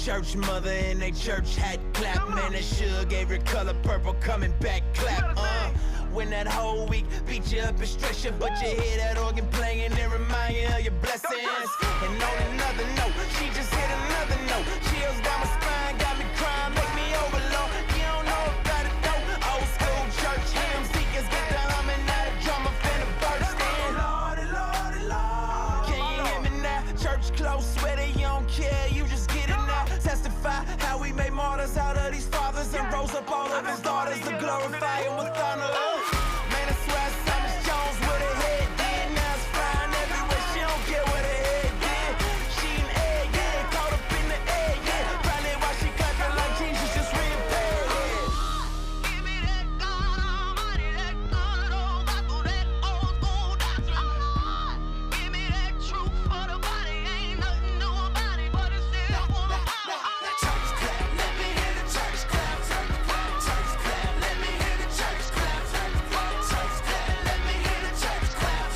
church mother in a church hat clap. Man, that sure gave her color purple coming back clap. When that whole week beat you up and stress you, but you hear that organ playing and remind you of your blessings. And on another note, she just hit another note. Chills down my spine, got me crying, make me overload. You don't know about it though. Old school church hymns, deacons get the humming, now the drummer finna burst in. Lordy, Lordy, Lord. Can you hear me now? Church close, sweater, you don't care, you just get it now. Testify how we made martyrs out of these fathers and rose up all of his daughters to glorify him with honor. Man, I swear Thomas Jones with her head did. Now it's flying everywhere, she don't care what her head did. She an egg, yeah, caught up in the egg, yeah. Probably why she clapping like Jesus just reappeared, yeah. Give me that God Almighty, that good old Bible, that old school doctrine. Give me that truth for the body, ain't nothing new about it, but it's still full of power. Church clap, let me hear the church clap. Church clap, let me hear the church clap. Church clap, let me hear the church clap.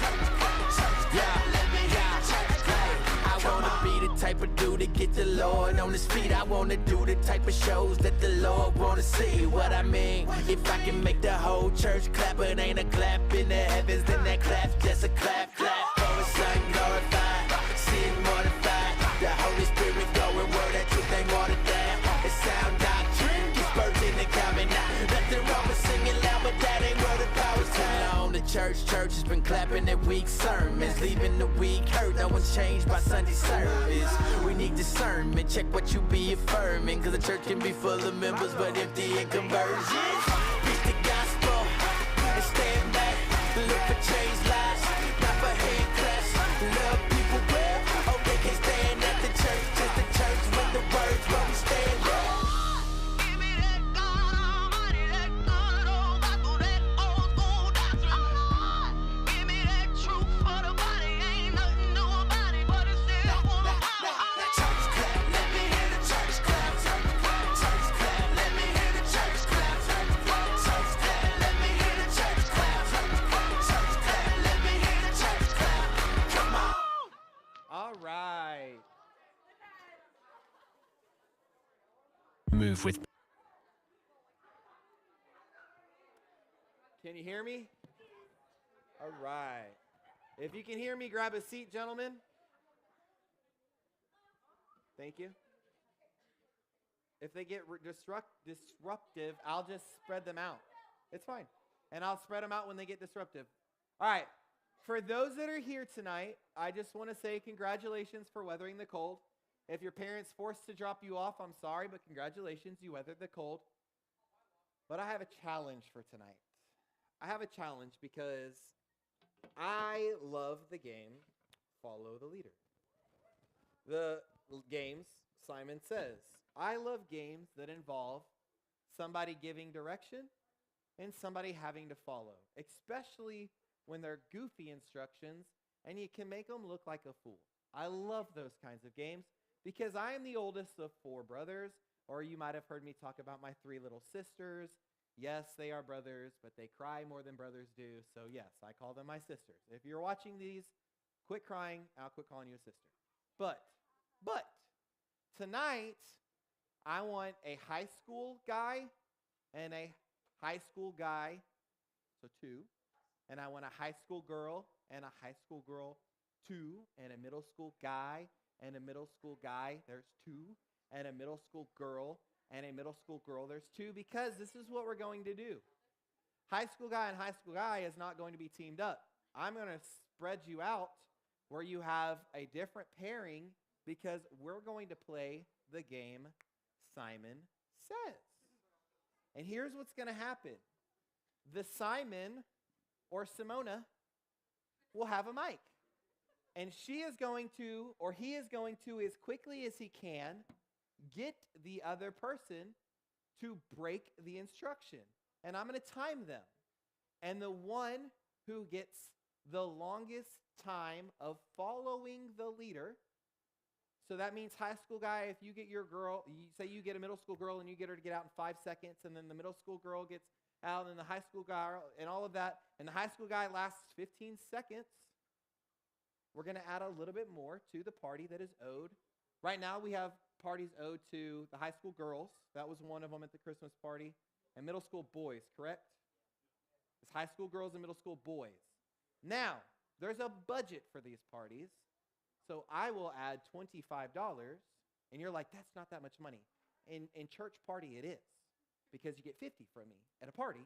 Yeah, let me hear the church clap. I wanna be the type of dude to get the Lord on his feet. I wanna do the type of shows that the Lord wanna see. What I mean, if I can make the whole church clap, it ain't a clap in the heavens, then that clap's just a clap, clap. For his son glorified, sin mortified. The Holy Spirit going word, that truth ain't watered down. It's sound doctrine, gets birthed in the common now. Nothing wrong with singing loud, but that ain't where the power's time. On the church has been clapping at weak sermons, leaving the weak hurt. No one's changed by Sunday service. We need discernment, check what you be affirming, cause the church can be full of members but empty in conversion. Preach the gospel and stand back, look for changed lives, not for hand claps. Love people well, oh they can't stand at the church, just the church with the words where we stand at. Give me that God Almighty, that good old Bible, that old school doctrine. Give me that truth for the body, ain't nothing new about it, but it's still full of power. Church clap, let me hear the church clap. Church clap, let me hear the church clap. Church clap, let me hear the church clap. Church clap, let me hear the church clap. Come on. All right. Move with Can you hear me? All right. If you can hear me, grab a seat, gentlemen. Thank you. If they get disruptive, I'll just spread them out. It's fine. And I'll spread them out when they get disruptive. All right. For those that are here tonight, I just want to say congratulations for weathering the cold. If your parents forced to drop you off, I'm sorry, but congratulations, you weathered the cold. But I have a challenge for tonight. I have a challenge because I love the game Follow the Leader. The games, Simon Says. I love games that involve somebody giving direction and somebody having to follow, especially when they're goofy instructions and you can make them look like a fool. I love those kinds of games because I am the oldest of 4 brothers, or you might have heard me talk about my 3 little sisters. Yes, they are brothers, but they cry more than brothers do. So yes, I call them my sisters. If you're watching these, quit crying. I'll quit calling you a sister. But tonight, I want a high school guy and a high school guy, so 2. And I want a high school girl and a high school girl, 2. And a middle school guy and a middle school guy, there's 2. And a middle school girl and a middle school girl, there's 2, because this is what we're going to do. High school guy and high school guy is not going to be teamed up. I'm going to spread you out where you have a different pairing because we're going to play the game Simon Says. And here's what's going to happen. The Simon or Simona will have a mic. And she is going to, or he is going to, as quickly as he can, get the other person to break the instruction. And I'm going to time them. And the one who gets the longest time of following the leader, so that means high school guy, if you get your girl, say you get a middle school girl and you get her to get out in 5 seconds, and then the middle school girl gets out, and the high school guy, and all of that, and the high school guy lasts 15 seconds, we're going to add a little bit more to the party that is owed Right now, we have parties owed to the high school girls. That was one of them at the Christmas party. And middle school boys, correct? It's high school girls and middle school boys. Now, there's a budget for these parties. So I will add $25. And you're like, that's not that much money. In church party, it is. Because you get 50 from me at a party.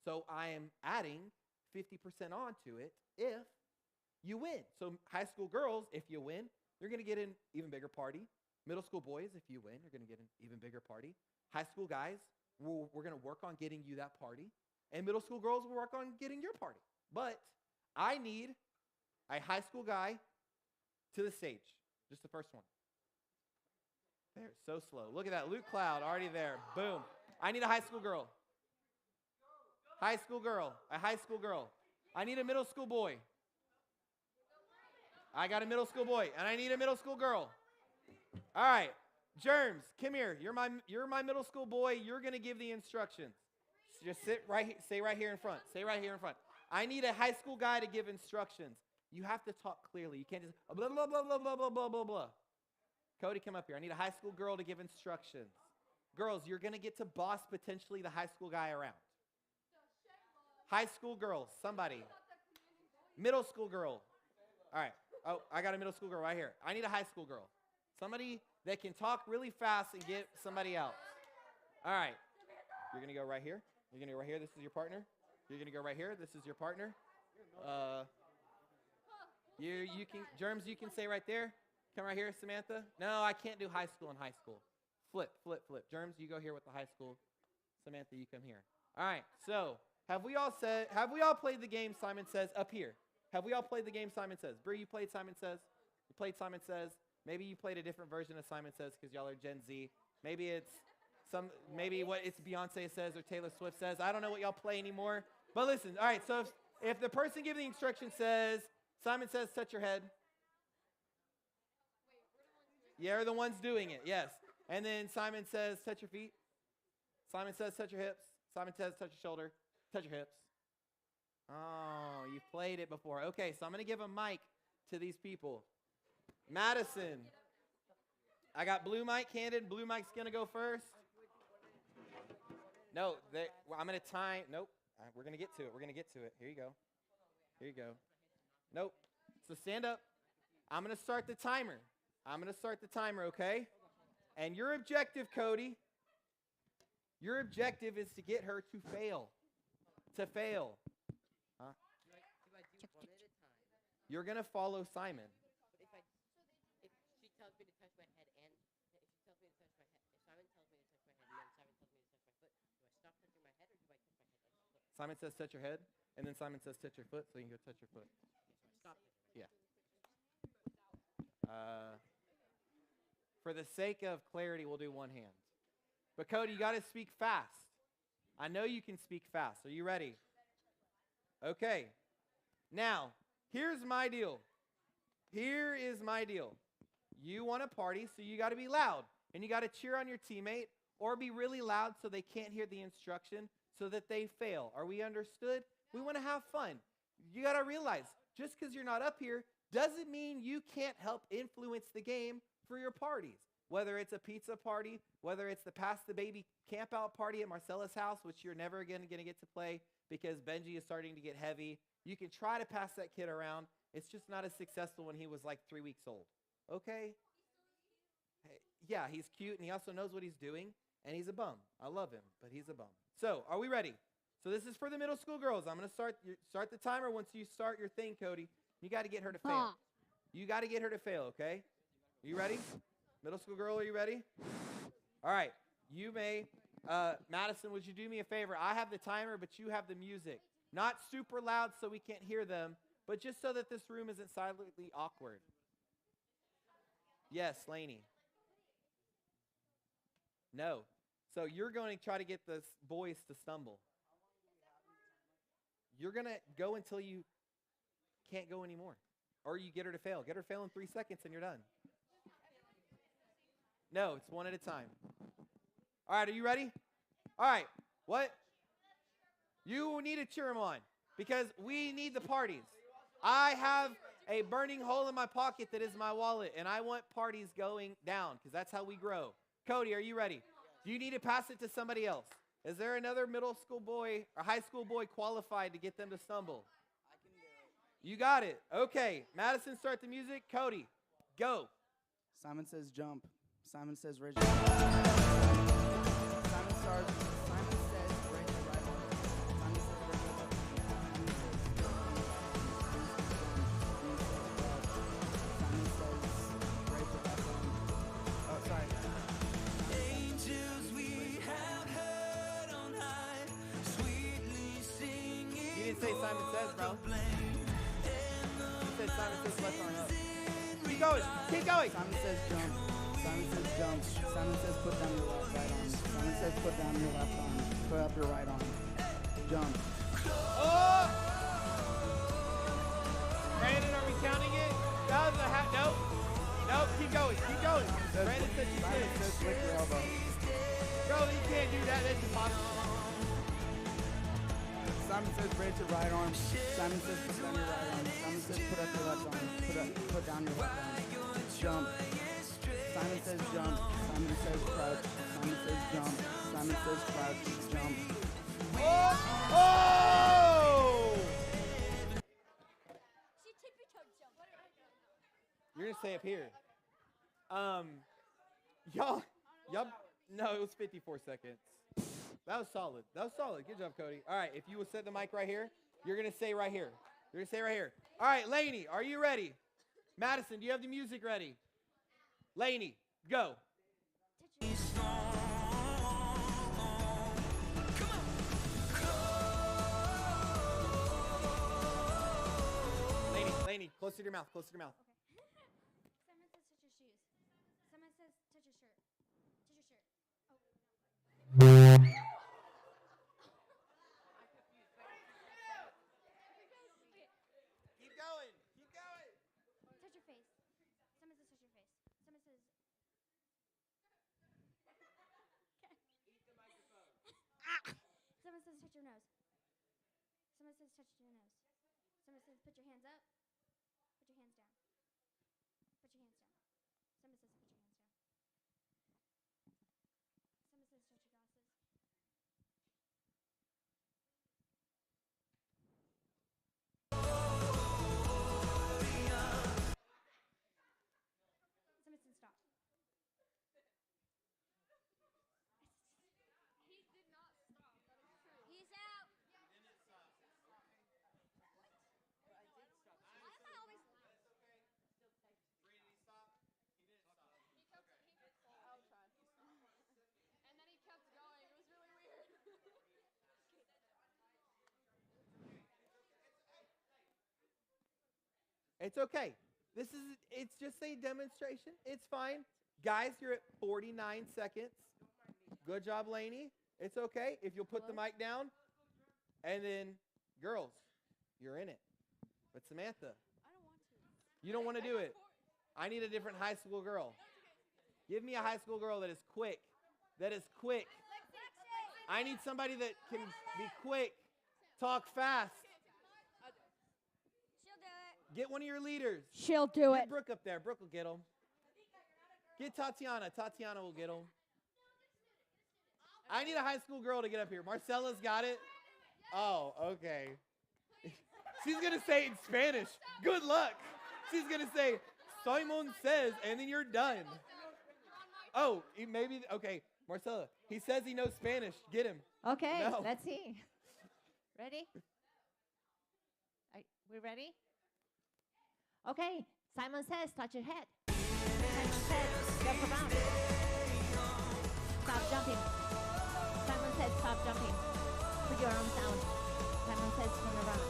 So I am adding 50% onto it if you win. So high school girls, if you win, you're going to get an even bigger party. Middle school boys, if you win, you're going to get an even bigger party. High school guys, we're going to work on getting you that party. And middle school girls will work on getting your party. But I need a high school guy to the stage. Just the first one. There, so slow. Look at that. Luke Cloud already there. Boom. I need a high school girl. High school girl. A high school girl. I need a middle school boy. I got a middle school boy, and I need a middle school girl. All right. Germs, come here. You're my middle school boy. You're going to give the instructions. Just stay right here in front. Stay right here in front. I need a high school guy to give instructions. You have to talk clearly. You can't just blah, blah, blah, blah, blah, blah, blah, blah, blah. Cody, come up here. I need a high school girl to give instructions. Girls, you're going to get to boss potentially the high school guy around. High school girls, somebody. Middle school girl. All right. Oh, I got a middle school girl right here. I need a high school girl. Somebody that can talk really fast and get somebody else. All right. You're going to go right here. You're going to go right here. This is your partner. You're going to go right here. This is your partner. You can, Germs, you can stay right there. Come right here, Samantha. No, I can't do high school and high school. Flip, flip, flip. Germs, you go here with the high school. Samantha, you come here. All right. So, have we all played the game Simon Says up here? Have we all played the game Simon Says? Bree, you played Simon Says? You played Simon Says? Maybe you played a different version of Simon Says because y'all are Gen Z. Maybe it's what it's Beyonce Says or Taylor Swift Says. I don't know what y'all play anymore. But listen, all right, so if the person giving the instruction says, Simon Says, touch your head. You're the ones doing it, yes. And then Simon Says, touch your feet. Simon Says, touch your hips. Simon Says, touch your shoulder. Touch your hips. Oh, you've played it before. Okay, so I'm going to give a mic to these people. Madison. I got blue mic handed. Blue mic's going to go first. No, I'm going to time. Nope. We're going to get to it. We're going to get to it. Here you go. Here you go. Nope. So stand up. I'm going to start the timer. Okay? And your objective, Cody, your objective is to get her to fail. To fail. Huh? You're going to follow Simon. If she tells me to touch my head and if she tells me to touch my head, if Simon tells me to touch my head and then Simon tells me to touch my foot, do I stop touching my head or do I touch my head? Simon says touch your head, and then Simon says touch your foot, so you can go touch your foot. Stop. Yeah. For the sake of clarity, we'll do one hand. But Cody, you got to speak fast. I know you can speak fast. Are you ready? Okay. Now, here's my deal. Here is my deal. You want to party, so you got to be loud. And you got to cheer on your teammate or be really loud so they can't hear the instruction so that they fail. Are we understood? We want to have fun. You got to realize, just because you're not up here doesn't mean you can't help influence the game for your parties. Whether it's a pizza party, whether it's the Pass the Baby camp out party at Marcella's house, which you're never again going to get to play because Benji is starting to get heavy. You can try to pass that kid around. It's just not as successful when he was like 3 weeks old. Okay? Hey, yeah, he's cute, and he also knows what he's doing, and he's a bum. I love him, but he's a bum. So, are we ready? So this is for the middle school girls. I'm going to start the timer once you start your thing, Cody. You got to get her to fail. You got to get her to fail, okay? Are you ready? Middle school girl, are you ready? All right. You may, Madison, would you do me a favor? I have the timer, but you have the music. Not super loud so we can't hear them, but just so that this room isn't silently awkward. Yes, Lainey. No. So you're going to try to get the boys to stumble. You're going to go until you can't go anymore. Or you get her to fail. Get her to fail in 3 seconds and you're done. No, it's one at a time. All right, are you ready? All right, what? You need to cheer them on because we need the parties. I have a burning hole in my pocket that is my wallet, and I want parties going down because that's how we grow. Cody, are you ready? Do you need to pass it to somebody else? Is there another middle school boy or high school boy qualified to get them to stumble? I can do it. You got it. Okay, Madison, start the music. Cody, go. Simon says jump. Simon says raise your Simon says raise your right arm. Simon says raise your left arm. Simon says raise your left arm. Oh, sorry. Angels we have heard on high, sweetly singing. You didn't say Simon says, bro. You said Simon says left arm up. Keep going. Keep going. Simon says jump. Simon says jump. Simon says put down your right arm. Simon says put down your left arm. Put up your right arm. Jump. Oh! Brandon, are we counting it? That was a hat. Nope. Nope. Keep going. Keep going. Brandon said you Simon could. says lick your elbow. Bro, you can't do that. That's impossible. Simon says raise your right arm. Simon says put down your right arm. Simon says put up your left arm. Put down your left arm. Jump. Simon says jump. Simon says crouch. Simon says jump. Simon says crouch. Jump. Oh! Oh! She tippy toe jump. You're gonna say up here. Y'all, no, it was 54 seconds. That was solid. That was solid. Good job, Cody. All right, if you will set the mic right here, you're gonna say right here. You're gonna say right here. All right, Lainey, are you ready? Madison, do you have the music ready? Lainey, go. Lainey, close to your mouth, close to your mouth. Simon says touch your shoes. Simon says touch your shirt. Touch your shirt. Keep going, keep going. Touch your face. Simon says touch your face. Simon says. Simon says touch your nose. Simon says touch your nose. Simon says put your hands up. Put your hands down. Put your hands down. Simon says put your hands down. Simon says touch your glasses. Simon says stop. He did not stop. That is true. He's out. Why am I always? He did stop. I'll try. And then he kept going. It was really weird. It's okay. It's just a demonstration. It's fine. Guys, you're at 49 seconds. Good job, Lainey. It's okay if you'll put the mic down. And then, girls, you're in it. But Samantha, I don't want to. you don't want to do it. I need a different high school girl. Give me a high school girl that is quick. That is quick. I need somebody that can be quick, talk fast. She'll do it. Get one of your leaders. She'll do Get Brooke up there. Brooke will get him. Get Tatiana. Tatiana will get him. I need a high school girl to get up here. Marcella's got it. Oh, okay. She's going to say it in Spanish. Good luck. She's going to say, Simon says, and then you're done. Oh, maybe, okay. Marcella, he says he knows Spanish. Get him. Okay, No. let's see. Ready? We ready? Okay, Simon says, touch your head. Simon says, jump around. Stop jumping. Simon says, stop jumping. Put your arms down. Simon says, turn around.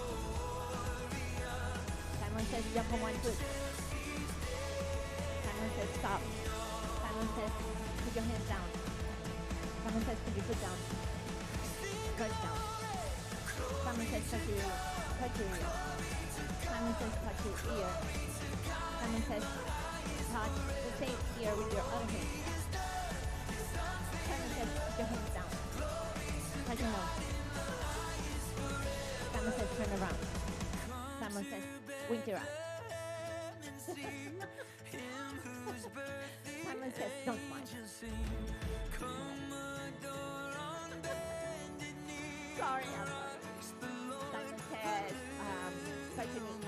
Simon says, jump on one foot. Simon says, stop. Simon says, put your hands down. Simon says, put your foot down. Touch down. Simon says, touch your ear. Touch your ear. Simon says, touch your ear. Simon says, touch the same ear with your other hand. Simon says, put your hands down. Touch your nose. Simon says, turn around. Simon says, squint your eyes. Simon says, don't smile. Sorry, Albert. Simon says, touch your knee.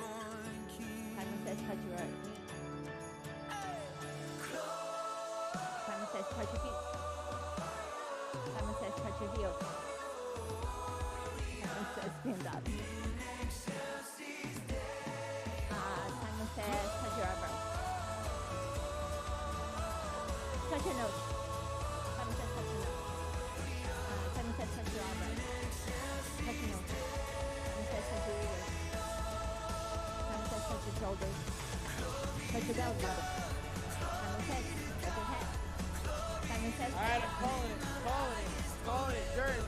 Simon says, touch your knee. Simon says, touch your feet. Simon says, touch your heels. Simon says, stand up. Simon says, touch your eyebrows. Touch your nose. Simon says, touch your nose. Simon says, touch your eyebrows. Touch your nose. Simon says, touch your ears. Simon says, touch your shoulders. Touch your belly button. Simon says, touch your head. Simon says, All right, I'm calling it. Germs,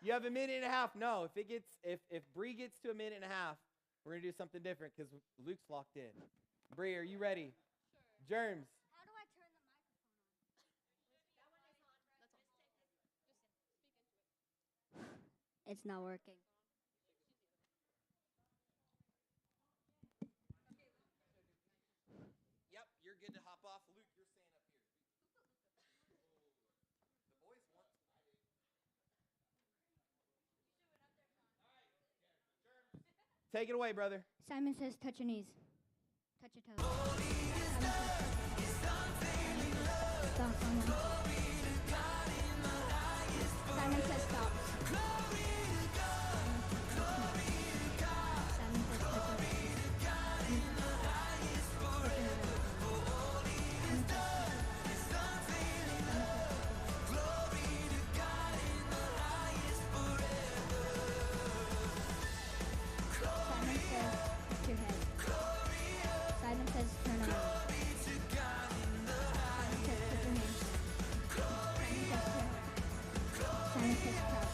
you have a minute and a half. No, if Bree gets to a minute and a half, we're gonna do something different because Luke's locked in. Bree, are you ready? Sure. Germs. How do I turn the microphone on? It's not working. Yep, you're good to hop off. Luke, you're staying up here. The boys want. Take it away, brother. Simon says, touch your knees. Touch your toes. Stop, Simon. Simon says, stop. Simon says, touch your feet. Simon says, touch your head. Simon says, turn around. Simon says, put your hands down. Simon says, turn around. Simon says, crouch.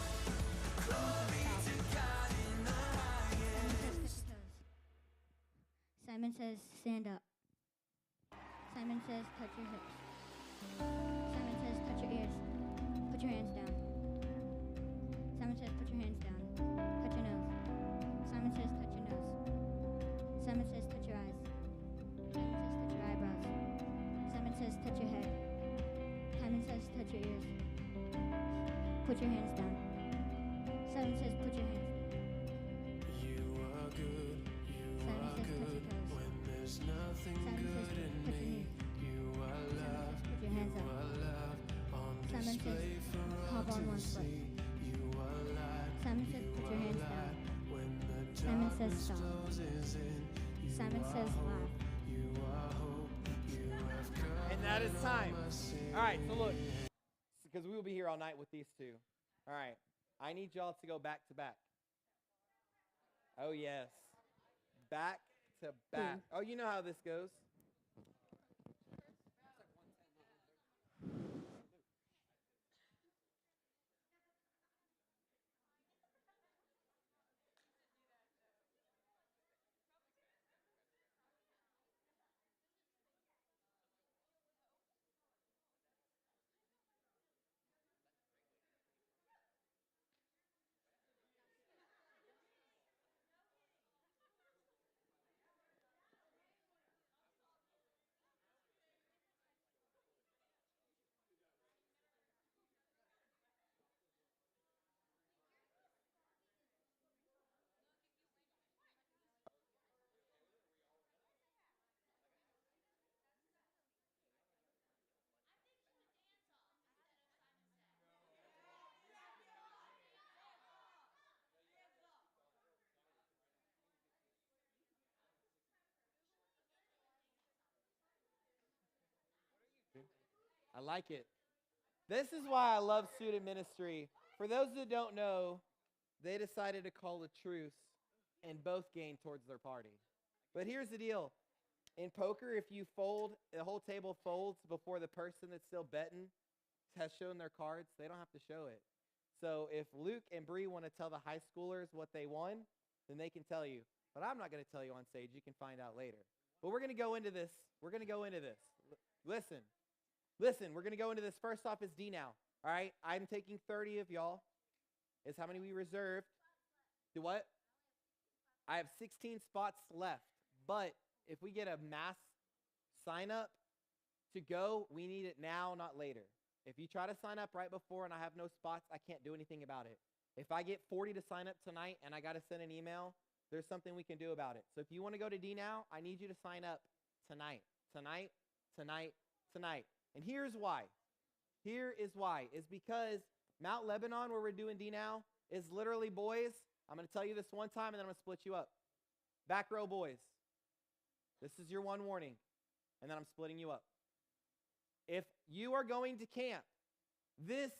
Simon says, stand up. Simon says, touch your hips. Simon says, touch your ears. Put your hands down. Simon says, put your hands down. Touch your nose. Simon says, touch your nose. Simon says, touch your eyes. Simon says, touch your eyebrows. Simon says, touch your head. Simon says, touch your ears. Put your hands down. Simon says, put your hands down. Simon says, touch your toes. Simon says, touch your knees. Simon says, put your hands up. Simon says, hop on one foot. Simon says, put your hands down. Simon says, stop. Simon says, laugh. And that is time. All right, so look, because we will be here all night with these two. All right, I need y'all to go back to back. Oh, yes. Back to back. Oh, you know how this goes. I like it. This is why I love student ministry. For those that don't know, they decided to call a truce and both gained towards their party. But here's the deal. In poker, if you fold, the whole table folds before the person that's still betting has shown their cards, they don't have to show it. So if Luke and Bree want to tell the high schoolers what they won, then they can tell you. But I'm not going to tell you on stage. You can find out later. But we're going to go into this. Listen, we're going to go into this. First off is D now. All right? I'm taking 30 of y'all. Is how many we reserved. Do what? I have 16 spots left. But if we get a mass sign up to go, we need it now, not later. If you try to sign up right before and I have no spots, I can't do anything about it. If I get 40 to sign up tonight and I got to send an email, there's something we can do about it. So if you want to go to D now, I need you to sign up tonight. And here's why. Here is why. Is because Mount Lebanon, where we're doing D now, is literally, boys, I'm going to tell you this one time and then I'm going to split you up. Back row boys. This is your one warning. And then I'm splitting you up. If you are going to camp, this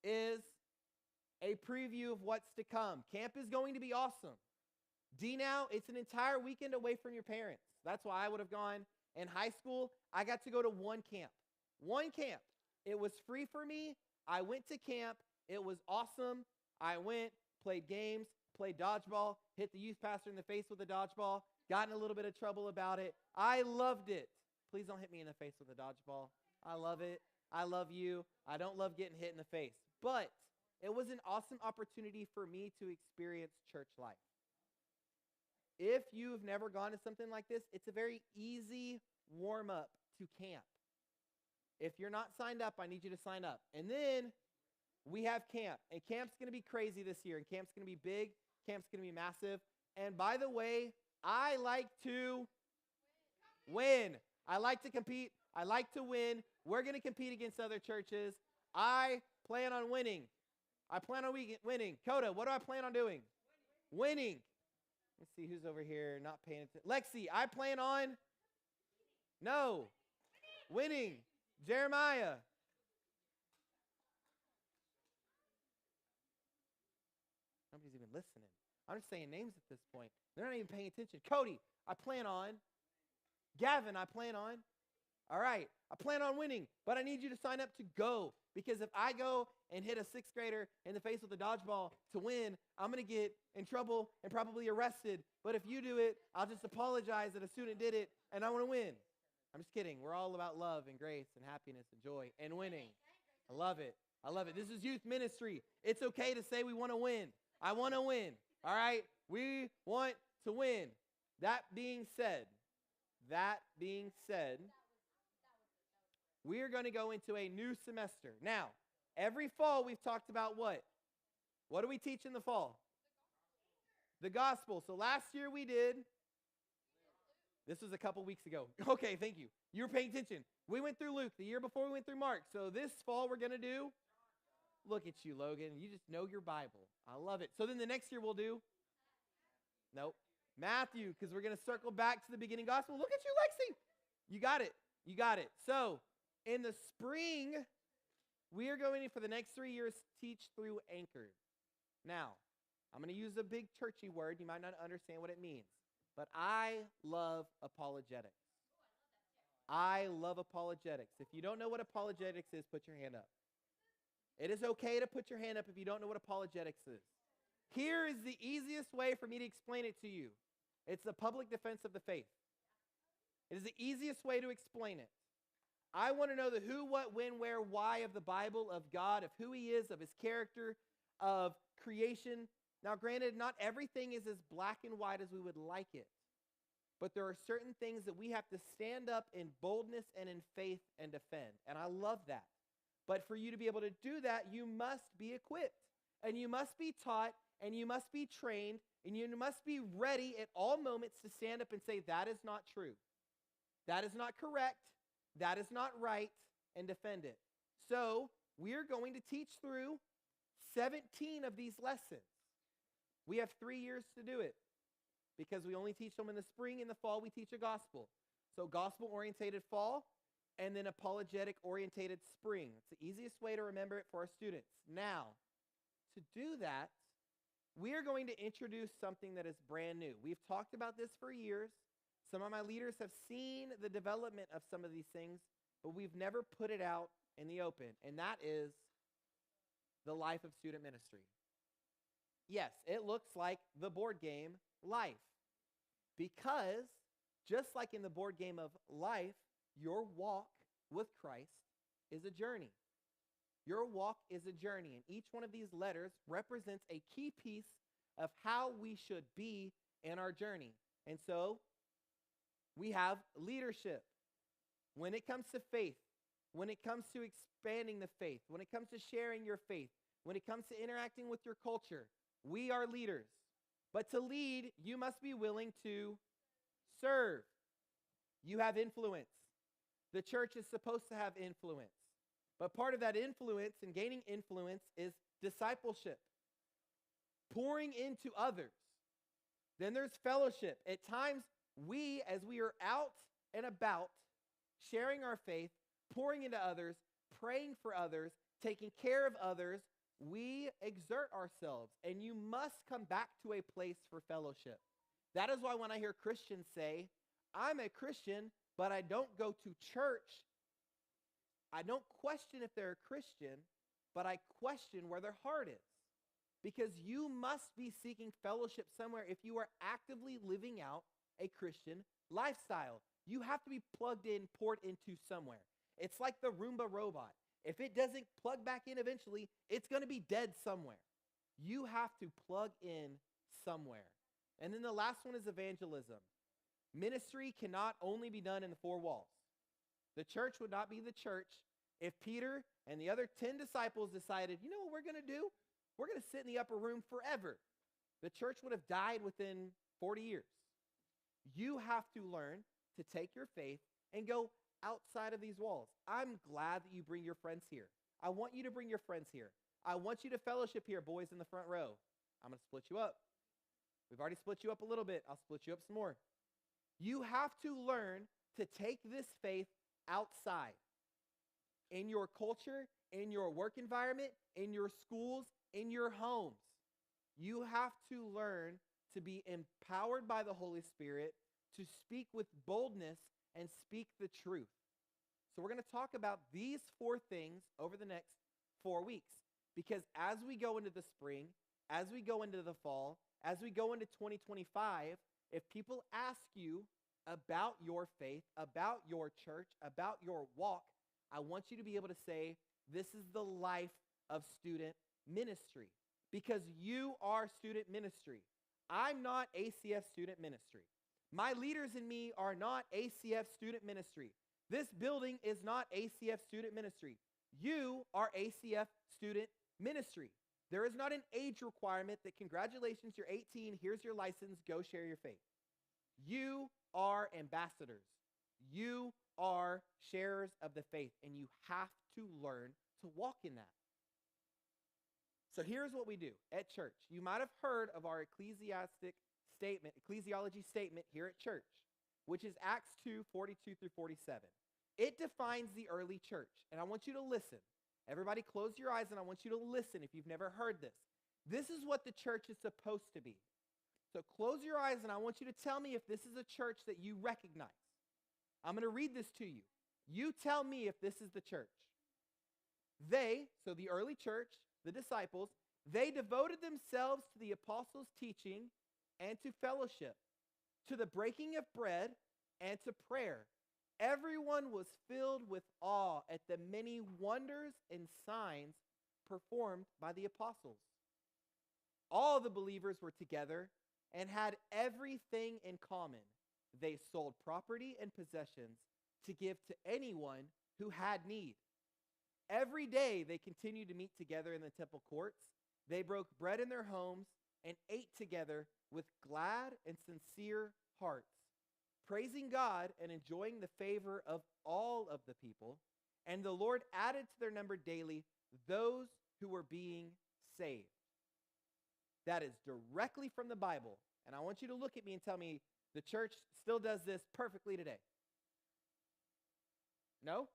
is a preview of what's to come. Camp is going to be awesome. D now, it's an entire weekend away from your parents. That's why I would have gone. In high school, I got to go to one camp. One camp. It was free for me. I went to camp. It was awesome. I went, played games, played dodgeball, hit the youth pastor in the face with a dodgeball, got in a little bit of trouble about it. I loved it. Please don't hit me in the face with a dodgeball. I love it. I love you. I don't love getting hit in the face. But it was an awesome opportunity for me to experience church life. If you've never gone to something like this, it's a very easy warm-up to camp. If you're not signed up, I need you to sign up. And then we have camp. And camp's going to be crazy this year. And camp's going to be big. Camp's going to be massive. And by the way, I like to win. I like to compete. I like to win. We're going to compete against other churches. I plan on winning. I plan on winning. Coda, what do I plan on doing? Winning. Let's see who's over here not paying attention. Lexi, I plan on winning. Jeremiah. Nobody's even listening. I'm just saying names at this point. They're not even paying attention. Cody, I plan on. Gavin, I plan on. All right, I plan on winning, but I need you to sign up to go. Because if I go and hit a sixth grader in the face with a dodgeball to win, I'm going to get in trouble and probably arrested. But if you do it, I'll just apologize that a student did it, and I want to win. I'm just kidding. We're all about love and grace and happiness and joy and winning. I love it. I love it. This is youth ministry. It's okay to say we want to win. I want to win. All right? We want to win. That being said, we are going to go into a new semester. Now, every fall we've talked about what? What do we teach in the fall? The gospel. So last year we did, this was a couple weeks ago. Okay, thank you. You were paying attention. We went through Luke. The year before we went through Mark. So this fall we're going to do, look at you, Logan. You just know your Bible. I love it. So then the next year we'll do, Matthew, because we're going to circle back to the beginning gospel. Look at you, Lexi. You got it. You got it. So in the spring, we are going to, for the next 3 years, teach through Anchored. Now, I'm going to use a big churchy word. You might not understand what it means. But I love apologetics. I love apologetics. If you don't know what apologetics is, put your hand up. It is okay to put your hand up if you don't know what apologetics is. Here is the easiest way for me to explain it to you. It's the public defense of the faith. It is the easiest way to explain it. I want to know the who, what, when, where, why of the Bible, of God, of who he is, of his character, of creation. Now, granted, not everything is as black and white as we would like it. But there are certain things that we have to stand up in boldness and in faith and defend. And I love that. But for you to be able to do that, you must be equipped. And you must be taught, and you must be trained, and you must be ready at all moments to stand up and say, that is not true. That is not correct. That is not right, and defend it. So we are going to teach through 17 of these lessons. We have 3 years to do it because we only teach them in the spring. In the fall, we teach a gospel. So gospel-orientated fall and then apologetic-orientated spring. It's the easiest way to remember it for our students. Now, to do that, we are going to introduce something that is brand new. We've talked about this for years. Some of my leaders have seen the development of some of these things, but we've never put it out in the open, and that is the life of student ministry. Yes, it looks like the board game life, because just like in the board game of life, your walk with Christ is a journey. Your walk is a journey, and each one of these letters represents a key piece of how we should be in our journey. And so we have leadership. when it comes to faith, when it comes to expanding the faith, when it comes to sharing your faith, when it comes to interacting with your culture, we are leaders. But to lead, you must be willing to serve. You have influence. The church is supposed to have influence. But part of that influence and gaining influence is discipleship, pouring into others. Then there's fellowship. At times, we, as we are out and about, sharing our faith, pouring into others, praying for others, taking care of others, we exert ourselves. And you must come back to a place for fellowship. That is why when I hear Christians say, I'm a Christian, but I don't go to church, I don't question if they're a Christian, but I question where their heart is. Because you must be seeking fellowship somewhere if you are actively living out a Christian lifestyle. You have to be plugged in, poured into somewhere. It's like the Roomba robot. If it doesn't plug back in eventually, it's going to be dead somewhere. You have to plug in somewhere. And then the last one is evangelism. Ministry cannot only be done in the four walls. The church would not be the church if Peter and the other 10 disciples decided, you know what we're going to do? We're going to sit in the upper room forever. The church would have died within 40 years. You have to learn to take your faith and go outside of these walls. I'm glad that you bring your friends here. I want you to bring your friends here. I want you to fellowship here, boys in the front row. I'm going to split you up. We've already split you up a little bit. I'll split you up some more. You have to learn to take this faith outside. In your culture, in your work environment, in your schools, in your homes. You have to learn to be empowered by the Holy Spirit to speak with boldness and speak the truth. So we're going to talk about these 4 things over the next 4 weeks. Because as we go into the spring, as we go into the fall, as we go into 2025, if people ask you about your faith, about your church, about your walk, I want you to be able to say, this is the life of student ministry. Because you are student ministry. I'm not ACF student ministry. My leaders and me are not ACF student ministry. This building is not ACF student ministry. You are ACF student ministry. There is not an age requirement that congratulations, you're 18, here's your license, go share your faith. You are ambassadors. You are sharers of the faith, and you have to learn to walk in that. So here's what we do at church. You might have heard of our ecclesiology statement here at church, which is Acts 2, 42 through 47. It defines the early church, and I want you to listen. Everybody close your eyes, and I want you to listen if you've never heard this. This is what the church is supposed to be. So close your eyes, and I want you to tell me if this is a church that you recognize. I'm going to read this to you. You tell me if this is the church. They, so the early church, the disciples, they devoted themselves to the apostles' teaching and to fellowship, to the breaking of bread and to prayer. Everyone was filled with awe at the many wonders and signs performed by the apostles. All the believers were together and had everything in common. They sold property and possessions to give to anyone who had need. Every day they continued to meet together in the temple courts. They broke bread in their homes and ate together with glad and sincere hearts, praising God and enjoying the favor of all of the people. And the Lord added to their number daily those who were being saved. That is directly from the Bible. And I want you to look at me and tell me the church still does this perfectly today. No?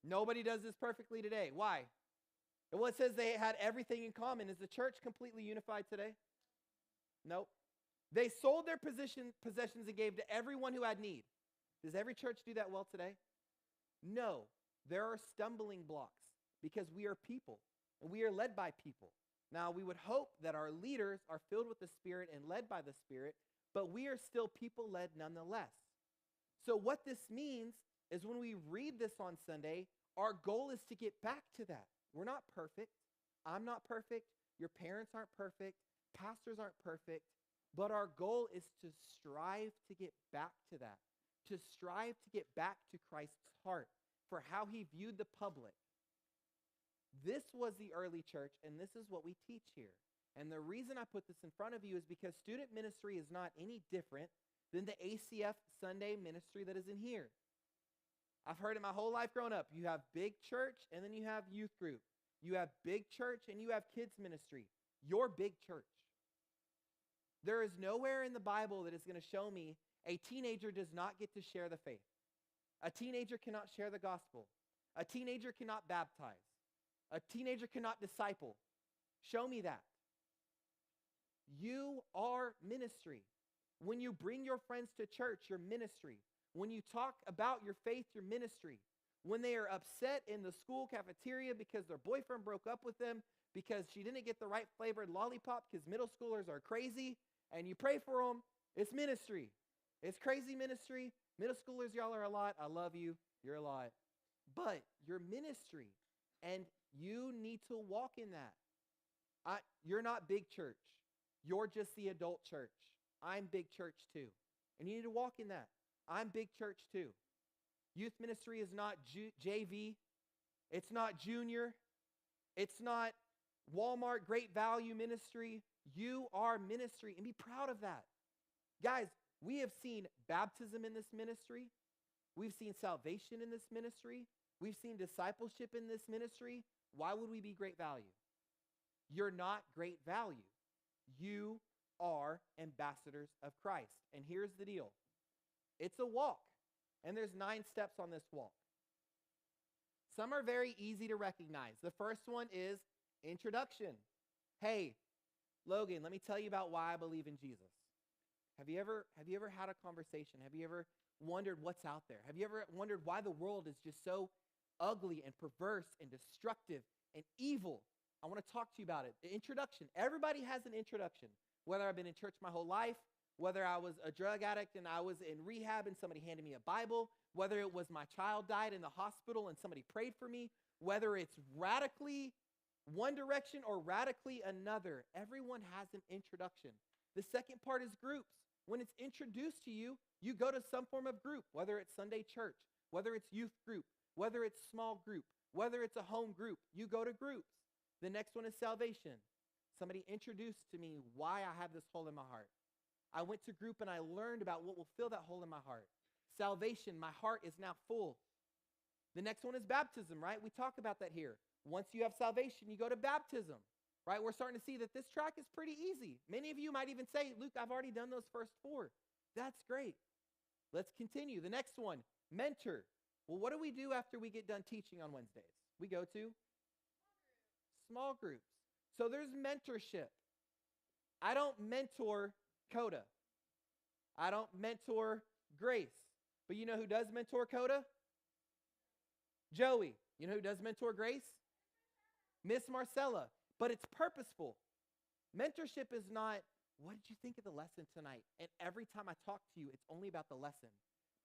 Nobody does this perfectly today. Why? Well, it says they had everything in common. Is the church completely unified today? Nope. They sold their possessions and gave to everyone who had need. Does every church do that well today? No. There are stumbling blocks because we are people and we are led by people. Now, we would hope that our leaders are filled with the Spirit and led by the Spirit, but we are still people-led nonetheless. So what this means is when we read this on Sunday, our goal is to get back to that. We're not perfect. I'm not perfect. Your parents aren't perfect. Pastors aren't perfect. But our goal is to strive to get back to that, to strive to get back to Christ's heart for how he viewed the public. This was the early church, and this is what we teach here. And the reason I put this in front of you is because student ministry is not any different than the ACF Sunday ministry that is in here. I've heard it my whole life growing up. You have big church, and then you have youth group. You have big church, and you have kids ministry. Your big church. There is nowhere in the Bible that is going to show me a teenager does not get to share the faith. A teenager cannot share the gospel. A teenager cannot baptize. A teenager cannot disciple. Show me that. You are ministry. When you bring your friends to church, your ministry. When you talk about your faith, your ministry. When they are upset in the school cafeteria because their boyfriend broke up with them because she didn't get the right flavored lollipop because middle schoolers are crazy, and you pray for them, it's ministry. It's crazy ministry. Middle schoolers, y'all are a lot. I love you. You're a lot. But your ministry, and you need to walk in that. You're not big church. You're just the adult church. I'm big church too. And you need to walk in that. I'm big church too. Youth ministry is not JV. It's not junior. It's not Walmart Great Value ministry. You are ministry, and be proud of that. Guys, we have seen baptism in this ministry. We've seen salvation in this ministry. We've seen discipleship in this ministry. Why would we be great value? You're not great value. You are ambassadors of Christ. And here's the deal. It's a walk, and there's 9 steps on this walk. Some are very easy to recognize. The first one is introduction. Hey, Logan, let me tell you about why I believe in Jesus. Have you ever had a conversation? Have you ever wondered what's out there? Have you ever wondered why the world is just so ugly and perverse and destructive and evil? I want to talk to you about it. The introduction. Everybody has an introduction. Whether I've been in church my whole life, whether I was a drug addict and I was in rehab and somebody handed me a Bible, whether it was my child died in the hospital and somebody prayed for me, whether it's radically one direction or radically another, everyone has an introduction. The second part is groups. When it's introduced to you, you go to some form of group, whether it's Sunday church, whether it's youth group, whether it's small group, whether it's a home group, you go to groups. The next one is salvation. Somebody introduced to me why I have this hole in my heart. I went to group and I learned about what will fill that hole in my heart. Salvation, my heart is now full. The next one is baptism, right? We talk about that here. Once you have salvation, you go to baptism, right? We're starting to see that this track is pretty easy. Many of you might even say, Luke, I've already done those first 4. That's great. Let's continue. The next one, mentor. Well, what do we do after we get done teaching on Wednesdays? We go to small groups. So there's mentorship. I don't mentor Coda. I don't mentor Grace. But you know who does mentor Coda? Joey. You know who does mentor Grace? Miss Marcella. But it's purposeful. Mentorship is not, what did you think of the lesson tonight? And every time I talk to you, it's only about the lesson.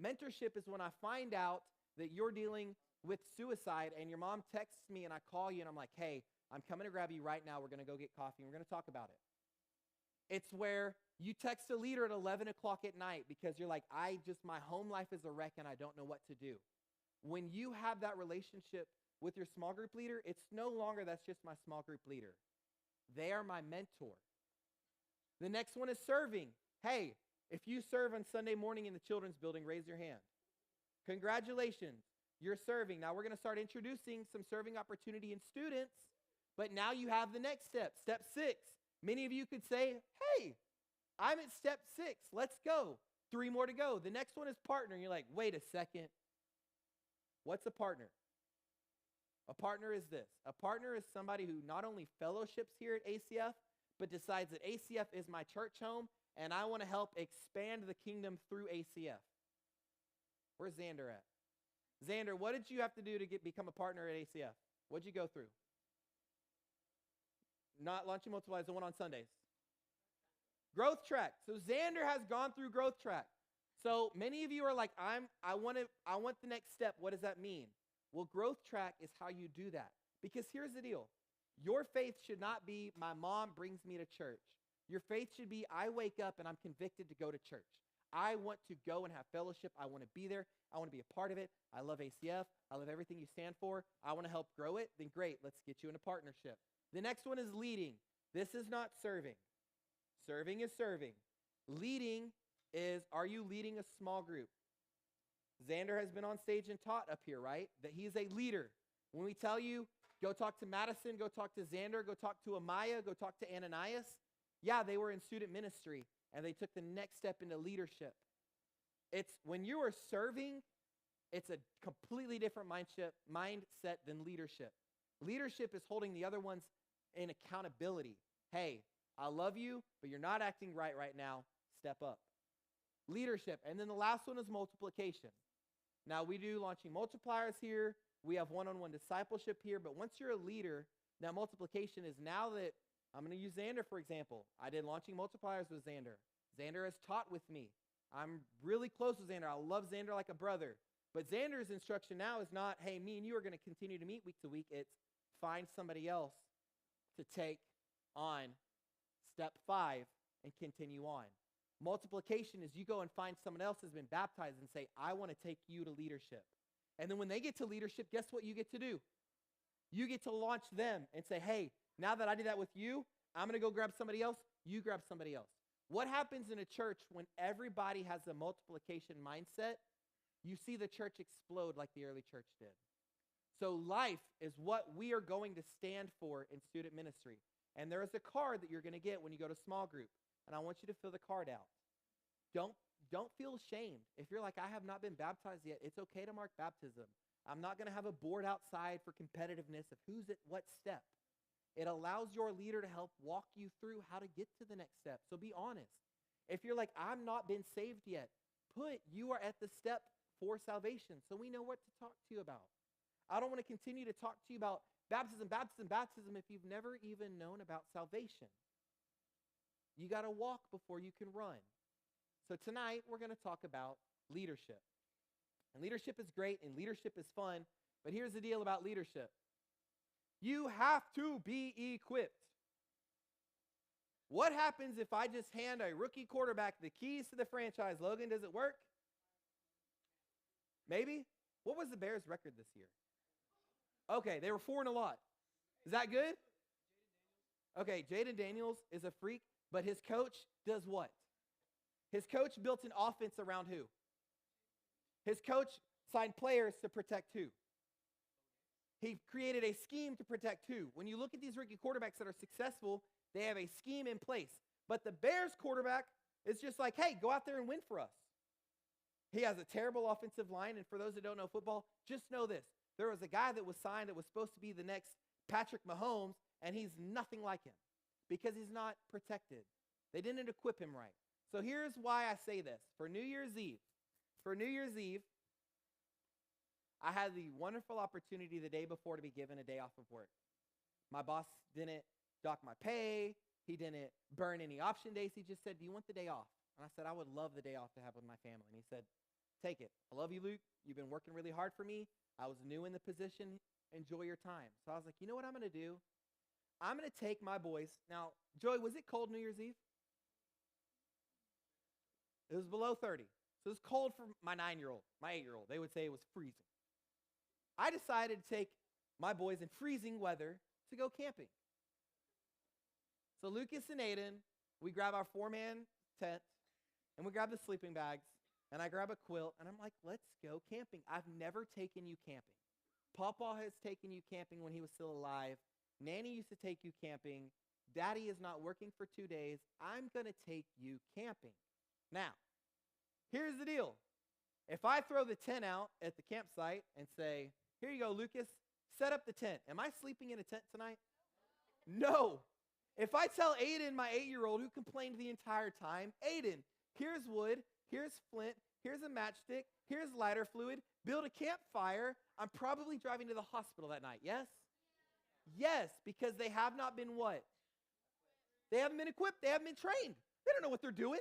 Mentorship is when I find out that you're dealing with suicide and your mom texts me and I call you and I'm like, hey, I'm coming to grab you right now. We're going to go get coffee and we're going to talk about it. It's where you text a leader at 11 o'clock at night because you're like, my home life is a wreck and I don't know what to do. When you have that relationship with your small group leader, it's no longer that's just my small group leader. They are my mentor. The next one is serving. Hey, if you serve on Sunday morning in the children's building, raise your hand. Congratulations, you're serving. Now we're going to start introducing some serving opportunity in students, but now you have the next step, step 6. Many of you could say, hey, I'm at step 6. Let's go. 3 more to go. The next one is partner. You're like, wait a second. What's a partner? A partner is this. A partner is somebody who not only fellowships here at ACF, but decides that ACF is my church home, and I want to help expand the kingdom through ACF. Where's Xander at? Xander, what did you have to do to become a partner at ACF? What did you go through? Not Launch and Multiply is the one on Sundays. Growth Track. So Xander has gone through Growth Track. So many of you are like, I want the next step. What does that mean? Well, Growth Track is how you do that. Because here's the deal. Your faith should not be, my mom brings me to church. Your faith should be, I wake up and I'm convicted to go to church. I want to go and have fellowship. I want to be there. I want to be a part of it. I love ACF. I love everything you stand for. I want to help grow it. Then great, let's get you in a partnership. The next one is leading. This is not serving. Serving is serving. Leading is, are you leading a small group? Xander has been on stage and taught up here, right? That he's a leader. When we tell you, go talk to Madison, go talk to Xander, go talk to Amaya, go talk to Ananias. Yeah, they were in student ministry, and they took the next step into leadership. It's when you are serving, it's a completely different mindset than leadership. Leadership is holding the other ones in accountability. Hey, I love you, but you're not acting right now. Step up. Leadership. And then the last one is multiplication. Now, we do launching multipliers here. We have one-on-one discipleship here. But once you're a leader, now multiplication is now that, I'm going to use Xander, for example. I did launching multipliers with Xander. Xander has taught with me. I'm really close with Xander. I love Xander like a brother. But Xander's instruction now is not, hey, me and you are going to continue to meet week to week. It's find somebody else to take on step 5 and continue on. Multiplication is you go and find someone else who's been baptized and say, I want to take you to leadership. And then when they get to leadership, guess what you get to do? You get to launch them and say, hey, now that I did that with you, I'm going to go grab somebody else. You grab somebody else. What happens in a church when everybody has a multiplication mindset? You see the church explode like the early church did. So life is what we are going to stand for in student ministry. And there is a card that you're going to get when you go to small group. And I want you to fill the card out. Don't feel ashamed. If you're like, I have not been baptized yet, it's okay to mark baptism. I'm not going to have a board outside for competitiveness of who's at what step. It allows your leader to help walk you through how to get to the next step. So be honest. If you're like, I've not been saved yet, you are at the step for salvation, so we know what to talk to you about. I don't want to continue to talk to you about baptism if you've never even known about salvation. You got to walk before you can run. So tonight, we're going to talk about leadership. And leadership is great, and leadership is fun, but here's the deal about leadership. You have to be equipped. What happens if I just hand a rookie quarterback the keys to the franchise? Logan, does it work? Maybe? What was the Bears' record this year? Okay, they were 4-0. Is that good? Okay, Jaden Daniels is a freak, but his coach does what? His coach built an offense around who? His coach signed players to protect who? He created a scheme to protect who? When you look at these rookie quarterbacks that are successful, they have a scheme in place. But the Bears quarterback is just like, hey, go out there and win for us. He has a terrible offensive line, and for those that don't know football, just know this. There was a guy that was signed that was supposed to be the next Patrick Mahomes, and he's nothing like him because he's not protected. They didn't equip him right. So here's why I say this. For New Year's Eve, I had the wonderful opportunity the day before to be given a day off of work. My boss didn't dock my pay. He didn't burn any option days. He just said, do you want the day off? And I said, I would love the day off to have with my family. And he said, take it. I love you, Luke. You've been working really hard for me. I was new in the position. Enjoy your time. So I was like, you know what I'm going to do? I'm going to take my boys. Now, Joey, was it cold New Year's Eve? It was below 30. So it was cold for my 9-year-old, my 8-year-old. They would say it was freezing. I decided to take my boys in freezing weather to go camping. So Lucas and Aiden, we grab our 4-man tent, and we grab the sleeping bags, and I grab a quilt, and I'm like, let's go camping. I've never taken you camping. Pawpaw has taken you camping when he was still alive. Nanny used to take you camping. Daddy is not working for 2 days. I'm going to take you camping. Now, here's the deal. If I throw the tent out at the campsite and say, here you go, Lucas, set up the tent. Am I sleeping in a tent tonight? No. If I tell Aiden, my 8-year-old, who complained the entire time, Aiden, here's wood, here's flint, here's a matchstick, here's lighter fluid, build a campfire, I'm probably driving to the hospital that night, yes? Yes, because they have not been what? They haven't been equipped. They haven't been trained. They don't know what they're doing.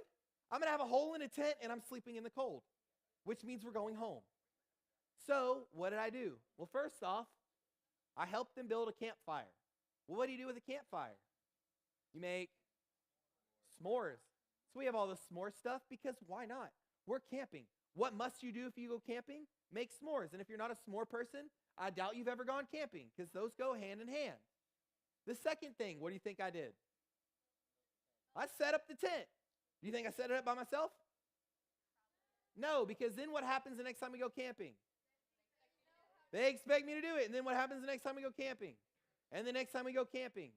I'm going to have a hole in a tent, and I'm sleeping in the cold, which means we're going home. So what did I do? Well, first off, I helped them build a campfire. Well, what do you do with a campfire? You make s'mores. So we have all the s'more stuff because why not? We're camping. What must you do if you go camping? Make s'mores. And if you're not a s'more person, I doubt you've ever gone camping because those go hand in hand. The second thing, what do you think I did? I set up the tent. Do you think I set it up by myself? No, because then what happens the next time we go camping? They expect me to do it. And then what happens the next time we go camping? And the next time we go camping.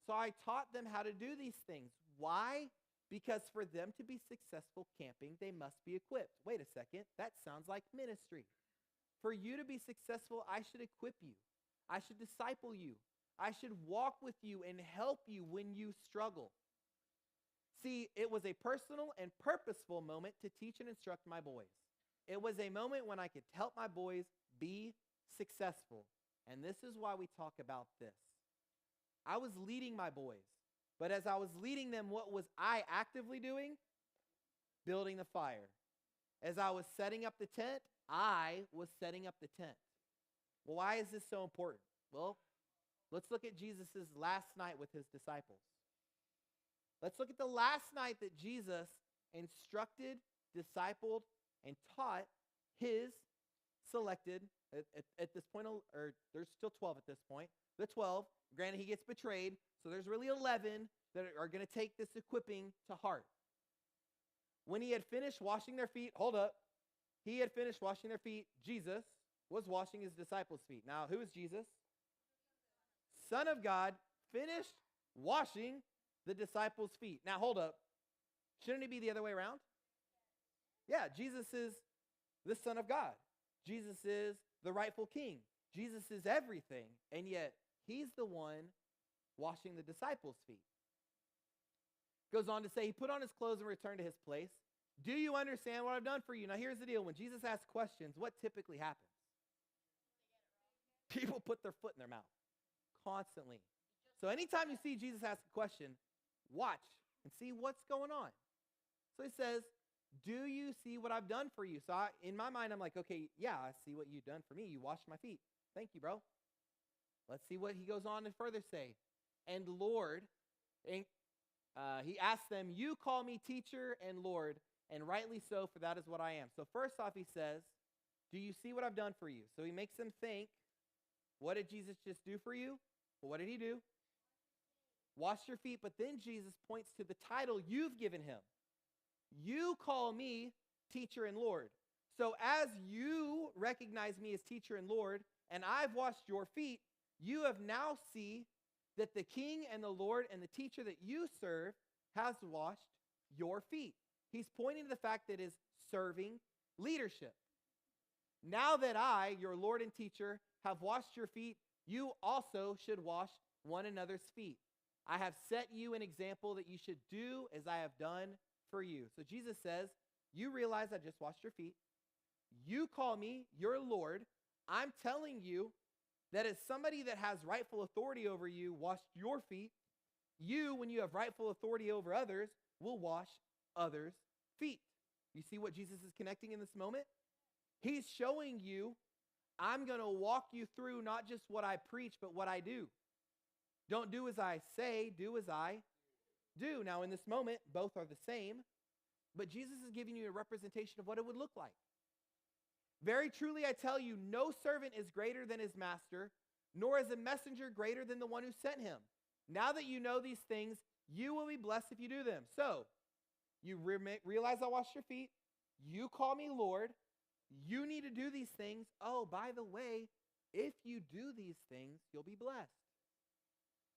So I taught them how to do these things. Why? Because for them to be successful camping, they must be equipped. Wait a second. That sounds like ministry. For you to be successful, I should equip you. I should disciple you. I should walk with you and help you when you struggle. See, it was a personal and purposeful moment to teach and instruct my boys. It was a moment when I could help my boys be successful. And this is why we talk about this. I was leading my boys, but as I was leading them, what was I actively doing? Building the fire. As I was setting up the tent, I was setting up the tent. Well, why is this so important? Well, let's look at Jesus' last night with his disciples. Let's look at the last night that Jesus instructed, discipled, and taught his selected, at this point, or there's still 12 at this point, the 12, granted he gets betrayed, so there's really 11 that are going to take this equipping to heart. When he had finished washing their feet, hold up, he had finished washing their feet, Jesus was washing his disciples' feet. Now, who is Jesus? Son of God, finished washing the disciples' feet. Now, hold up. Shouldn't it be the other way around? Yeah, Jesus is the Son of God. Jesus is the rightful king. Jesus is everything, and yet he's the one washing the disciples' feet. Goes on to say, he put on his clothes and returned to his place. Do you understand what I've done for you? Now, here's the deal. When Jesus asks questions, what typically happens? People put their foot in their mouth constantly. So anytime you see Jesus ask a question, watch and see what's going on. So he says, do you see what I've done for you? So in my mind, I'm like, okay, yeah, I see what you've done for me. You washed my feet. Thank you, bro. Let's see what he goes on to further say. And Lord, and, he asks them, you call me teacher and Lord, and rightly so, for that is what I am. So first off, he says, do you see what I've done for you? So he makes them think, what did Jesus just do for you? Well, what did he do? Wash your feet. But then Jesus points to the title you've given him. You call me teacher and Lord. So as you recognize me as teacher and Lord, and I've washed your feet, you have now see that the king and the Lord and the teacher that you serve has washed your feet. He's pointing to the fact that is serving leadership. Now that I, your Lord and teacher, have washed your feet, you also should wash one another's feet. I have set you an example that you should do as I have done for you. So Jesus says, you realize I just washed your feet. You call me your Lord. I'm telling you that as somebody that has rightful authority over you, washed your feet. You, when you have rightful authority over others, will wash others' feet. You see what Jesus is connecting in this moment? He's showing you, I'm going to walk you through not just what I preach, but what I do. Don't do as I say, do as I do. Now, in this moment, both are the same, but Jesus is giving you a representation of what it would look like. Very truly, I tell you, no servant is greater than his master, nor is a messenger greater than the one who sent him. Now that you know these things, you will be blessed if you do them. So, you realize I washed your feet. You call me Lord. You need to do these things. Oh, by the way, if you do these things, you'll be blessed.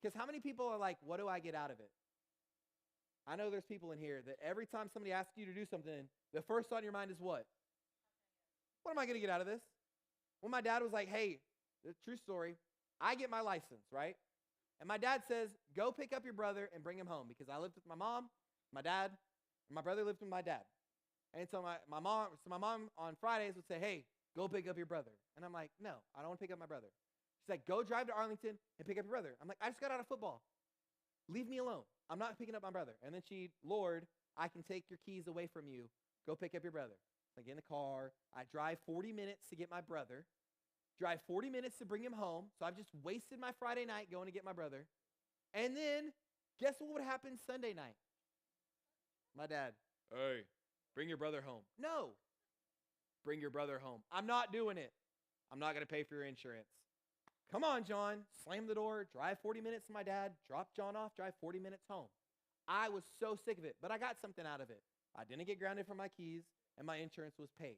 Because how many people are like, what do I get out of it? I know there's people in here that every time somebody asks you to do something, the first thought in your mind is what? What am I going to get out of this? When my dad was like, hey, the true story, I get my license, right? And my dad says, go pick up your brother and bring him home because I lived with my mom, my dad, and my brother lived with my dad. And so my mom on Fridays would say, hey, go pick up your brother. And I'm like, no, I don't want to pick up my brother. She's like, go drive to Arlington and pick up your brother. I'm like, I just got out of football. Leave me alone. I'm not picking up my brother. And then Lord, I can take your keys away from you. Go pick up your brother. I get in the car. I drive 40 minutes to get my brother. Drive 40 minutes to bring him home. So I've just wasted my Friday night going to get my brother. And then guess what would happen Sunday night? My dad, hey, bring your brother home. No, bring your brother home. I'm not doing it. I'm not going to pay for your insurance. Come on, John. Slam the door, drive 40 minutes to my dad, drop John off, drive 40 minutes home. I was so sick of it, but I got something out of it. I didn't get grounded for my keys, and my insurance was paid.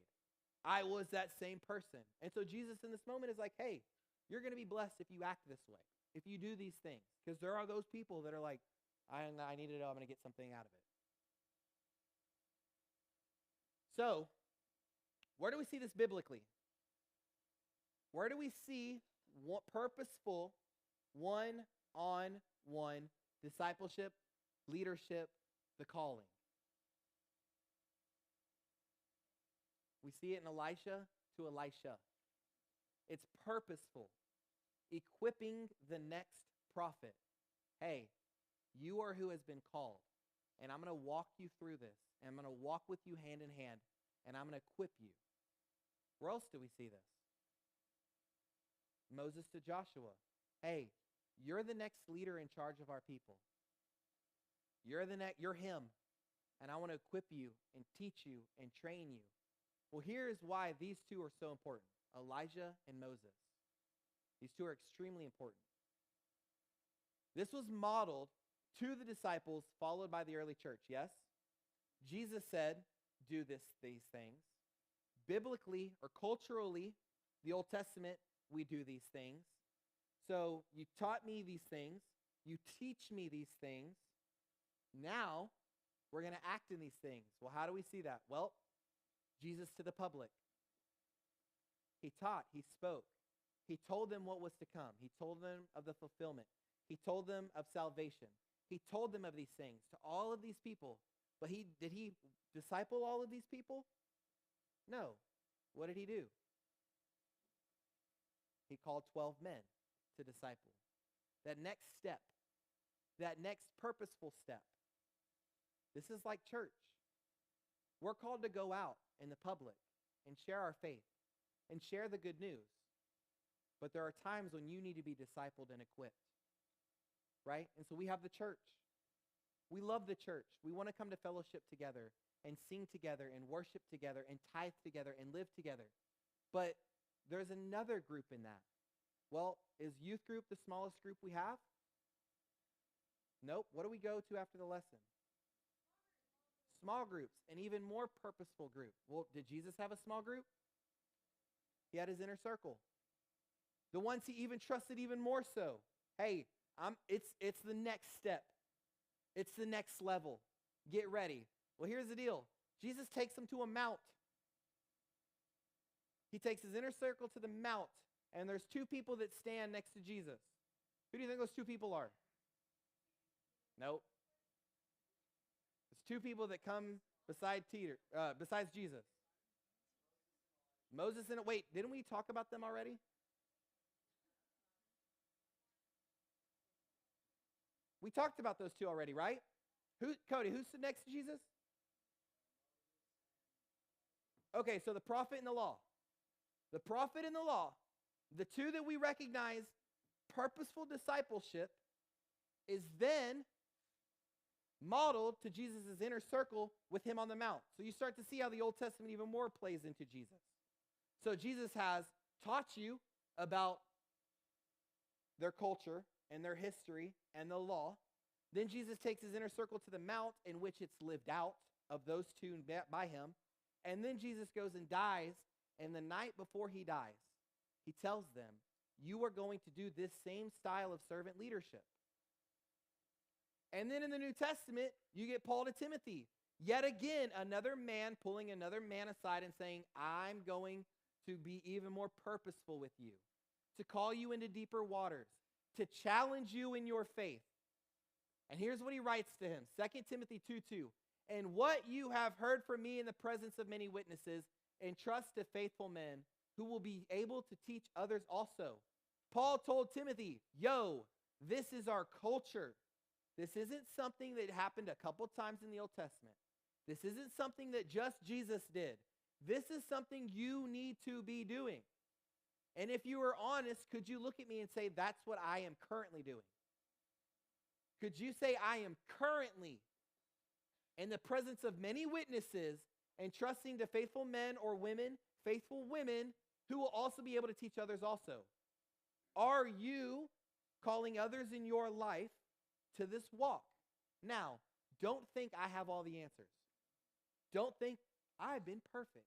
I was that same person. And so Jesus in this moment is like, hey, you're going to be blessed if you act this way, if you do these things. Because there are those people that are like, I need to know I'm going to get something out of it. So, where do we see this biblically? Where do we see purposeful, one-on-one discipleship, leadership, the calling? We see it in Elisha to Elisha. It's purposeful, equipping the next prophet. Hey, you are who has been called, and I'm going to walk you through this, and I'm going to walk with you hand in hand, and I'm going to equip you. Where else do we see this? Moses to Joshua. Hey, you're the next leader in charge of our people. You're him, and I want to equip you and teach you and train you. Well, here's why these two are so important, Elijah and Moses. These two are extremely important. This was modeled to the disciples, followed by the early church, yes? Jesus said, do these things. Biblically or culturally, the Old Testament, we do these things. So you taught me these things. You teach me these things. Now, we're going to act in these things. Well, how do we see that? Well, Jesus to the public. He taught, he spoke. He told them what was to come. He told them of the fulfillment. He told them of salvation. He told them of these things to all of these people. But did he disciple all of these people? No. What did he do? He called 12 men to disciple. That next step, that next purposeful step. This is like church. We're called to go out in the public and share our faith and share the good news. But there are times when you need to be discipled and equipped, right? And so we have the church. We love the church. We want to come to fellowship together and sing together and worship together and tithe together and live together. But there's another group in that. Well, is youth group the smallest group we have? Nope. What do we go to after the lesson? Small groups, an even more purposeful group. Well, did Jesus have a small group? He had his inner circle. The ones he even trusted even more so. Hey, it's the next step. It's the next level. Get ready. Well, here's the deal. Jesus takes them to a mount. He takes his inner circle to the mount, and there's two people that stand next to Jesus. Who do you think those two people are? Nope. There's two people that come besides Jesus. Moses and wait, didn't we talk about them already? We talked about those two already, right? Cody, who's next to Jesus? Okay, so the prophet and the law. The prophet and the law, the two that we recognize purposeful discipleship, is then modeled to Jesus' inner circle with him on the mount. So you start to see how the Old Testament even more plays into Jesus. So Jesus has taught you about their culture and their history and the law. Then Jesus takes his inner circle to the mount in which it's lived out of those two by him. And then Jesus goes and dies, and the night before he dies, he tells them, you are going to do this same style of servant leadership. And then in the New Testament, you get Paul to Timothy. Yet again, another man pulling another man aside and saying, I'm going to be even more purposeful with you, to call you into deeper waters, to challenge you in your faith. And here's what he writes to him, 2 Timothy 2:2. And what you have heard from me in the presence of many witnesses, entrust to faithful men who will be able to teach others also. Paul told Timothy, this is our culture. This isn't something that happened a couple times in the Old Testament. This isn't something that just Jesus did. This is something you need to be doing. And if you were honest, could you look at me and say, that's what I am currently doing? Could you say, I am currently in the presence of many witnesses, entrusting to faithful men or women, faithful women, who will also be able to teach others also. Are you calling others in your life to this walk? Now, don't think I have all the answers. Don't think I've been perfect.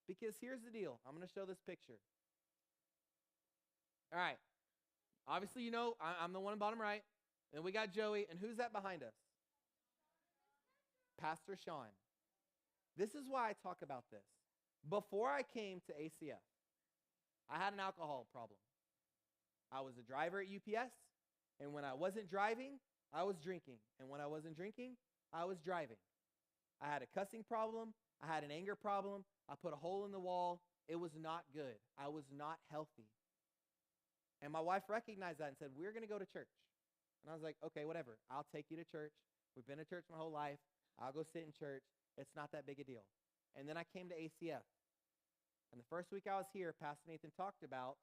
Because here's the deal. I'm going to show this picture. All right. Obviously, you know, I'm the one in bottom right. And we got Joey. And who's that behind us? Pastor Sean. This is why I talk about this. Before I came to ACF, I had an alcohol problem. I was a driver at UPS, and when I wasn't driving, I was drinking. And when I wasn't drinking, I was driving. I had a cussing problem. I had an anger problem. I put a hole in the wall. It was not good. I was not healthy. And my wife recognized that and said, we're going to go to church. And I was like, okay, whatever. I'll take you to church. We've been to church my whole life. I'll go sit in church. It's not that big a deal. And then I came to ACF. And the first week I was here, Pastor Nathan talked about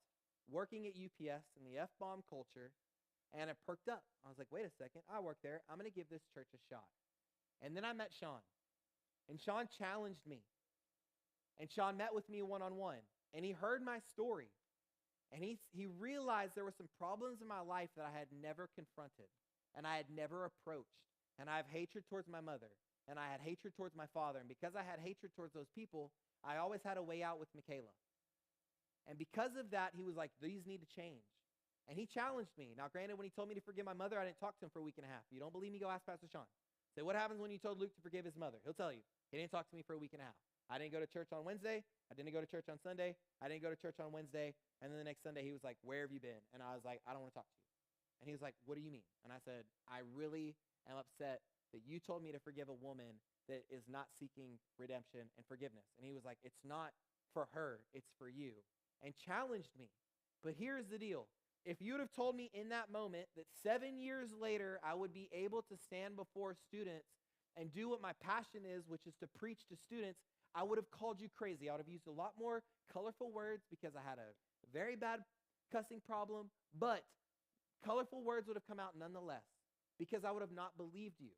working at UPS and the F-bomb culture, and it perked up. I was like, wait a second. I work there. I'm going to give this church a shot. And then I met Sean. And Sean challenged me. And Sean met with me one-on-one. And he heard my story. And he realized there were some problems in my life that I had never confronted and I had never approached. And I have hatred towards my mother. And I had hatred towards my father. And because I had hatred towards those people, I always had a way out with Michaela. And because of that, he was like, these need to change. And he challenged me. Now, granted, when he told me to forgive my mother, I didn't talk to him for a week and a half. If you don't believe me, go ask Pastor Sean. Say, what happens when you told Luke to forgive his mother? He'll tell you. He didn't talk to me for a week and a half. I didn't go to church on Wednesday. I didn't go to church on Sunday. I didn't go to church on Wednesday. And then the next Sunday, he was like, where have you been? And I was like, I don't want to talk to you. And he was like, what do you mean? And I said, I really am upset that you told me to forgive a woman that is not seeking redemption and forgiveness. And he was like, it's not for her, it's for you. And challenged me. But here's the deal. If you would have told me in that moment that 7 years later I would be able to stand before students and do what my passion is, which is to preach to students, I would have called you crazy. I would have used a lot more colorful words because I had a very bad cussing problem, but colorful words would have come out nonetheless because I would have not believed you.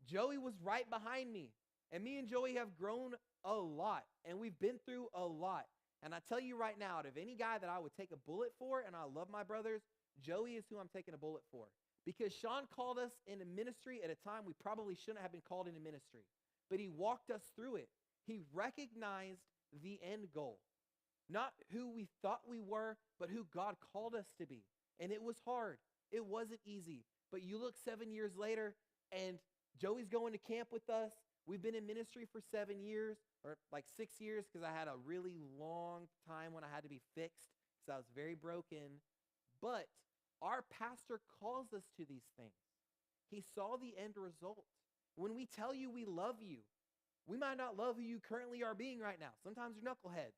Joey was right behind me, and me and Joey have grown a lot, and we've been through a lot. And I tell you right now, out of any guy that I would take a bullet for, and I love my brothers, Joey is who I'm taking a bullet for. Because Sean called us into ministry at a time we probably shouldn't have been called into ministry. But he walked us through it. He recognized the end goal. Not who we thought we were, but who God called us to be. And it was hard. It wasn't easy. But you look 7 years later, and Joey's going to camp with us. We've been in ministry for 7 years, or like 6 years, because I had a really long time when I had to be fixed, because I was very broken. But our pastor calls us to these things. He saw the end result. When we tell you we love you, we might not love who you currently are being right now. Sometimes you're knuckleheads.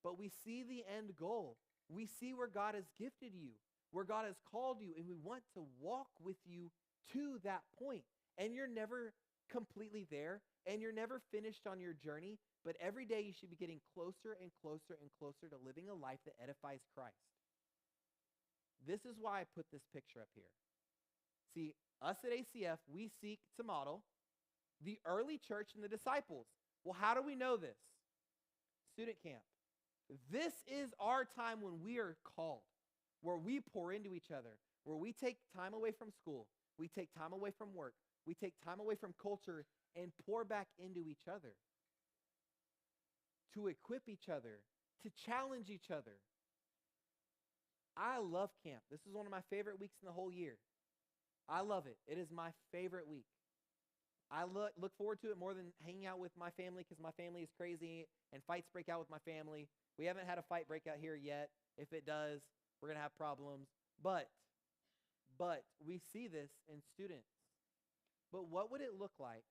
But we see the end goal. We see where God has gifted you, where God has called you, and we want to walk with you to that point. And you're never completely there, and you're never finished on your journey, but every day you should be getting closer and closer and closer to living a life that edifies Christ. This is why I put this picture up here. See, us at ACF, we seek to model the early church and the disciples. Well, how do we know this? Student camp. This is our time when we are called, where we pour into each other, where we take time away from school, we take time away from work, we take time away from culture and pour back into each other, to equip each other, to challenge each other. I love camp. This is one of my favorite weeks in the whole year. I love it. It is my favorite week. I look forward to it more than hanging out with my family because my family is crazy and fights break out with my family. We haven't had a fight break out here yet. If it does, we're going to have problems. But we see this in students. But what would it look like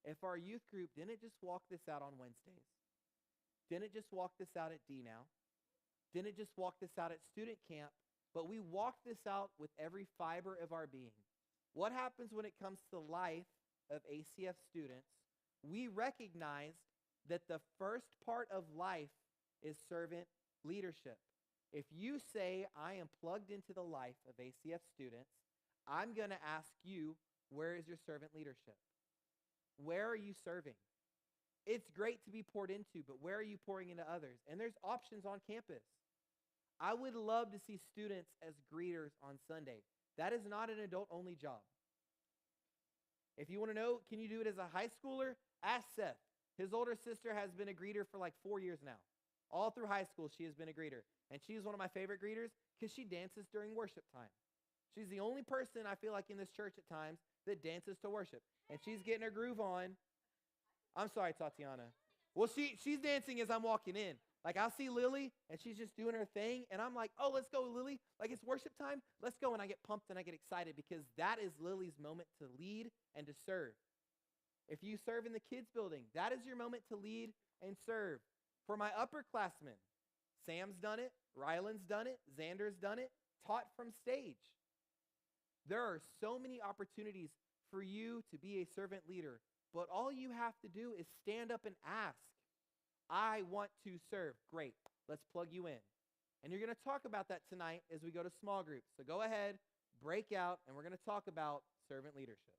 if our youth group didn't just walk this out on Wednesdays? Didn't just walk this out at D-Now? Didn't just walk this out at student camp? But we walk this out with every fiber of our being. What happens when it comes to the life of ACF students? We recognize that the first part of life is servant leadership. If you say, I am plugged into the life of ACF students, I'm going to ask you, where is your servant leadership? Where are you serving? It's great to be poured into, but where are you pouring into others? And there's options on campus. I would love to see students as greeters on Sunday. That is not an adult-only job. If you want to know, can you do it as a high schooler? Ask Seth. His older sister has been a greeter for like 4 years now. All through high school, she has been a greeter. And she's one of my favorite greeters because she dances during worship time. She's the only person I feel like in this church at times that dances to worship. And she's getting her groove on. I'm sorry, Tatiana. Well, she's dancing as I'm walking in. Like, I'll see Lily, and she's just doing her thing, and I'm like, oh, let's go, Lily. Like, it's worship time. Let's go, and I get pumped and I get excited because that is Lily's moment to lead and to serve. If you serve in the kids' building, that is your moment to lead and serve. For my upperclassmen, Sam's done it, Ryland's done it, Xander's done it, taught from stage. There are so many opportunities for you to be a servant leader, but all you have to do is stand up and ask. I want to serve. Great. Let's plug you in. And you're going to talk about that tonight as we go to small groups. So go ahead, break out, and we're going to talk about servant leadership.